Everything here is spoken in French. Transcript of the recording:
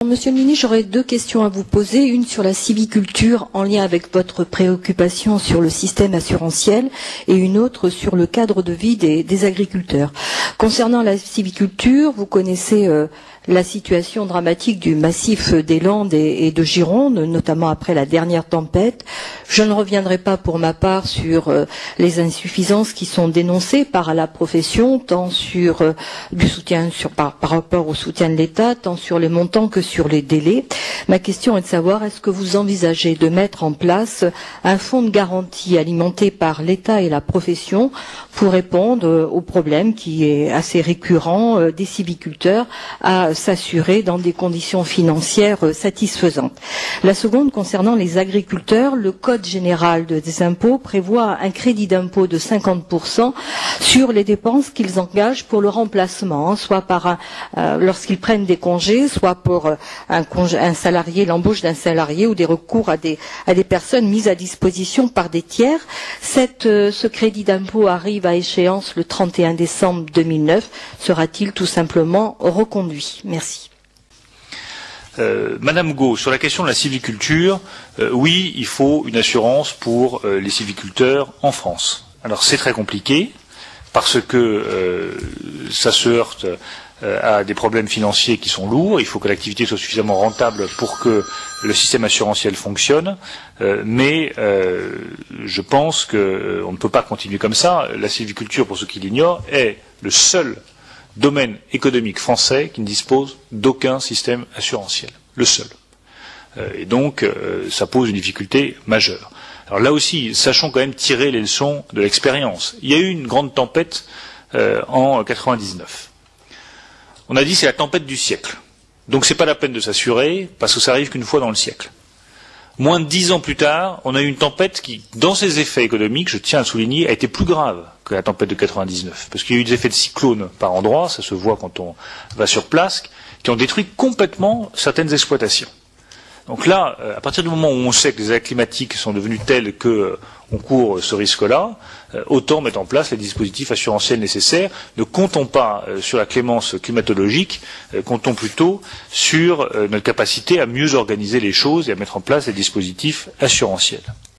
Monsieur le ministre, j'aurais deux questions à vous poser. Une sur la sylviculture en lien avec votre préoccupation sur le système assurantiel et une autre sur le cadre de vie des agriculteurs. Concernant la sylviculture, vous connaissez la situation dramatique du massif des Landes et de Gironde, notamment après la dernière tempête. Je ne reviendrai pas pour ma part sur les insuffisances qui sont dénoncées par la profession, tant sur du soutien par rapport au soutien de l'État, tant sur les montants que sur les délais. Ma question est de savoir, est-ce que vous envisagez de mettre en place un fonds de garantie alimenté par l'État et la profession pour répondre au problème qui est assez récurrent des sylviculteurs à s'assurer dans des conditions financières satisfaisantes. La seconde, concernant les agriculteurs, le Code général des impôts prévoit un crédit d'impôt de 50% sur les dépenses qu'ils engagent pour le remplacement, soit par lorsqu'ils prennent des congés, soit pour un salarié, l'embauche d'un salarié ou des recours à des personnes mises à disposition par des tiers. Ce crédit d'impôt arrive à échéance le 31 décembre 2009. Sera-t-il tout simplement reconduit? Merci. Madame Gau, sur la question de la sylviculture, oui, il faut une assurance pour les sylviculteurs en France. Alors c'est très compliqué parce que ça se heurte à des problèmes financiers qui sont lourds. Il faut que l'activité soit suffisamment rentable pour que le système assurantiel fonctionne. Mais je pense qu'on ne peut pas continuer comme ça. La sylviculture, pour ceux qui l'ignorent, est le seul domaine économique français qui ne dispose d'aucun système assurantiel. Le seul. Et donc, ça pose une difficulté majeure. Alors là aussi, sachons quand même tirer les leçons de l'expérience. Il y a eu une grande tempête en 99. On a dit c'est la tempête du siècle. Donc c'est pas la peine de s'assurer parce que ça arrive qu'une fois dans le siècle. Moins de 10 ans plus tard, on a eu une tempête qui, dans ses effets économiques, je tiens à le souligner, a été plus grave que la tempête de 99. Parce qu'il y a eu des effets de cyclone par endroits, ça se voit quand on va sur place, qui ont détruit complètement certaines exploitations. Donc là, à partir du moment où on sait que les aléas climatiques sont devenus tels qu'on court ce risque-là, autant mettre en place les dispositifs assurantiels nécessaires. Ne comptons pas sur la clémence climatologique, comptons plutôt sur notre capacité à mieux organiser les choses et à mettre en place des dispositifs assurantiels.